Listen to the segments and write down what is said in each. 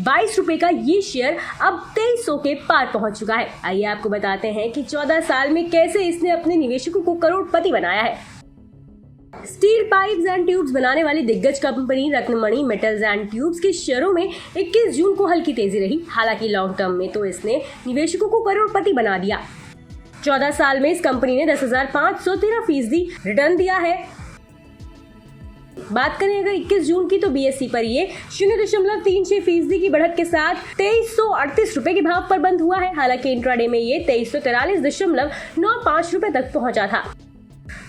₹22 का ये शेयर अब 2300 के पार पहुंच चुका है। आइए आपको बताते हैं कि 14 साल में कैसे इसने अपने निवेशकों को करोड़पति बनाया है। स्टील पाइप्स एंड ट्यूब्स बनाने वाली दिग्गज company Ratnamani metals and tubes के शेयरों में 21 जून को हल्की तेजी रही। हालांकि लॉन्ग टर्म में तो इसने निवेशकों को करोड़पति बना दिया। 14 साल में इस कंपनी ने 10,513% रिटर्न दिया है। बात करें अगर 21 जून की तो बीएसई पर ये 0.36% की बढ़त के साथ ₹2338 के भाव पर बंद हुआ है। हालांकि इंट्राडे में ये ₹2343.95 तक पहुंचा था।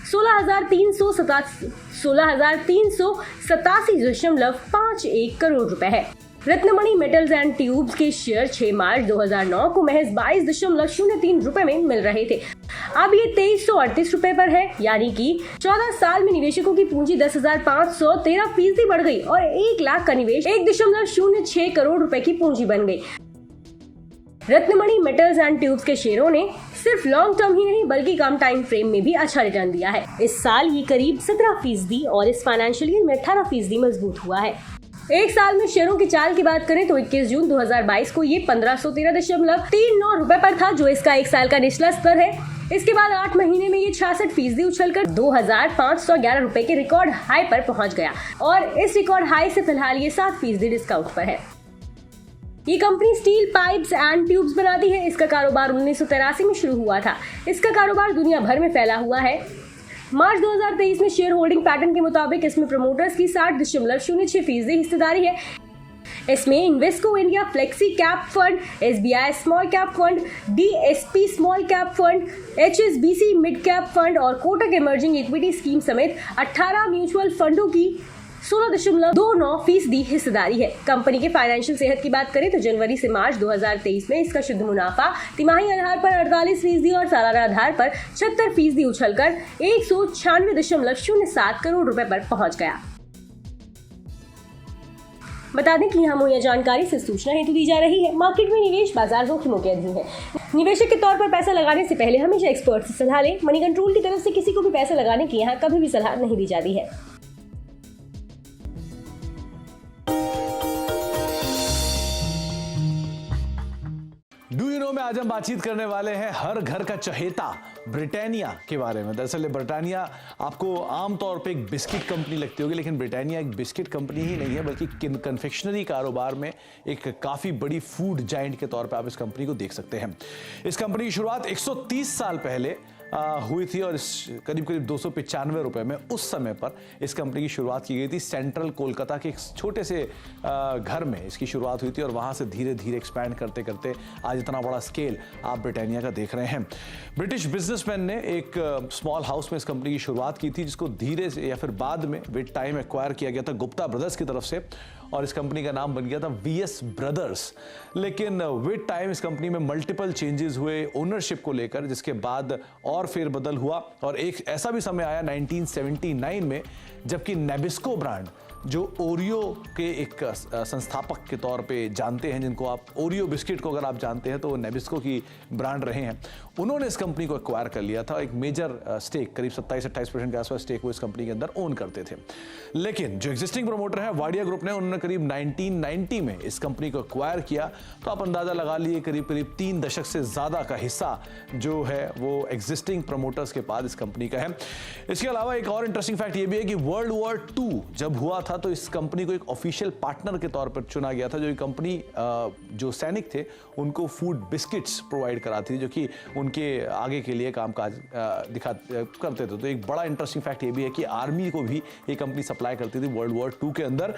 16,387.51 करोड़ रुपए है। रत्नमणि मेटल्स एंड ट्यूब्स के शेयर 6 मार्च 2009 को महज ₹22.03 में मिल रहे थे। अब ये ₹2338 पर है, यानी कि 14 साल में निवेशकों की पूंजी 10,513% बढ़ गई और 1 लाख का निवेश 1.06 करोड़ रुपए की पूंजी बन गई। रत्नमणि मेटल्स एंड ट्यूब्स के शेयरों ने सिर्फ लॉन्ग टर्म ही नहीं बल्कि कम टाइम फ्रेम में भी अच्छा रिटर्न दिया है। इस साल ये करीब 17% और इस फाइनेंशियल ईयर में 18% मजबूत हुआ है। एक साल में शेयरों की चाल की बात करें तो 21 जून 2022 को ये 1513.39 पर था, जो इसका एक साल का निचला स्तर है। इसके बाद 8 महीने में ये 66% उछलकर ₹2,511 के रिकॉर्ड हाई पर पहुंच गया और इस रिकॉर्ड हाई से फिलहाल ये 7% डिस्काउंट पर है। ये company steel pipes and tubes बनाती है। इसका कारोबार 1983 में शुरू हुआ था। इसका कारोबार दुनिया भर में फैला हुआ है। मार्च 2023 में शेयर होल्डिंग पैटर्न के मुताबिक इसमें प्रमोटर्स की 60.06% हिस्सेदारी है। इसमें Invesco India flexi cap fund, SBI small cap fund, DSP small cap fund, HSBC mid cap fund और कोटक इमर्जिंग इक्विटी स्कीम समेत 18 म्यूचुअल फंडों की 16.29% हिस्सेदारी है। कंपनी के फाइनेंशियल सेहत की बात करें तो जनवरी से मार्च 2023 में इसका शुद्ध मुनाफा तिमाही आधार पर 48% और सालाना आधार पर 76% उछलकर 196.07 करोड़ रुपए पर पहुंच गया। बता दें कि यहाँ मुहैया जानकारी सिर्फ सूचना हेतु दी जा रही है। मार्केट में निवेश बाजार जोखिमों के अधीन है। निवेशक के तौर पर पैसा लगाने से पहले हमेशा एक्सपर्ट से सलाह लें। मनी कंट्रोल की तरफ से किसी को भी पैसा लगाने की यहाँ कभी भी सलाह नहीं दी जाती है। डू यू नो में आज हम बातचीत करने वाले हैं हर घर का चहेता ब्रिटानिया के बारे में। दरअसल ब्रिटानिया आपको आमतौर पे एक बिस्किट कंपनी लगती होगी, लेकिन ब्रिटानिया एक बिस्किट कंपनी ही नहीं है बल्कि कन्फेक्शनरी कारोबार में एक काफ़ी बड़ी फूड जाइंट के तौर पे आप इस कंपनी को देख सकते हैं। इस कंपनी की शुरुआत 130 साल पहले हुई थी और इस करीब ₹295 में उस समय पर इस कंपनी की शुरुआत की गई थी। सेंट्रल कोलकाता के एक छोटे से घर में इसकी शुरुआत हुई थी और वहाँ से धीरे धीरे एक्सपैंड करते करते आज इतना बड़ा स्केल आप ब्रिटानिया का देख रहे हैं। ब्रिटिश बिजनेसमैन ने एक स्मॉल हाउस में इस कंपनी की शुरुआत की थी, जिसको धीरे से या फिर बाद में विद टाइम एक्वायर किया गया था गुप्ता ब्रदर्स की तरफ से और इस कंपनी का नाम बन गया था VS ब्रदर्स। लेकिन विद टाइम इस कंपनी में मल्टीपल चेंजेस हुए ओनरशिप को लेकर, जिसके बाद और फेरबदल हुआ और एक ऐसा भी समय आया 1979 में जबकि नेबिस्को ब्रांड, जो ओरियो के एक संस्थापक के तौर पे जानते हैं, जिनको आप ओरियो बिस्किट को अगर आप जानते हैं तो वो नेबिस्को की ब्रांड रहे हैं, उन्होंने इस कंपनी को एक्वायर कर लिया था। एक मेजर स्टेक करीब 27-28% के आसपास स्टेक वो इस कंपनी के अंदर ओन करते थे। लेकिन जो एग्जिस्टिंग प्रमोटर है वाडिया ग्रुप ने, उन्होंने करीब 1990 में इस कंपनी को एक्वायर किया। तो आप अंदाजा लगा लिए करीब 3 दशक से ज्यादा का हिस्सा जो है वो एग्जिस्टिंग प्रमोटर्स के पास इस कंपनी का है। इसके अलावा एक और इंटरेस्टिंग फैक्ट ये भी है कि वर्ल्ड वॉर 2 जब हुआ था तो इस कंपनी को एक ऑफिशियल पार्टनर के तौर पर चुना गया था। जो कंपनी जो सैनिक थे उनको फूड बिस्किट्स प्रोवाइड कराती थी, जो कि उनके आगे के लिए कामकाज करते थे। तो एक बड़ा इंटरेस्टिंग फैक्ट ये भी है कि आर्मी को भी ये कंपनी सप्लाई करती थी वर्ल्ड वॉर 2 के अंदर।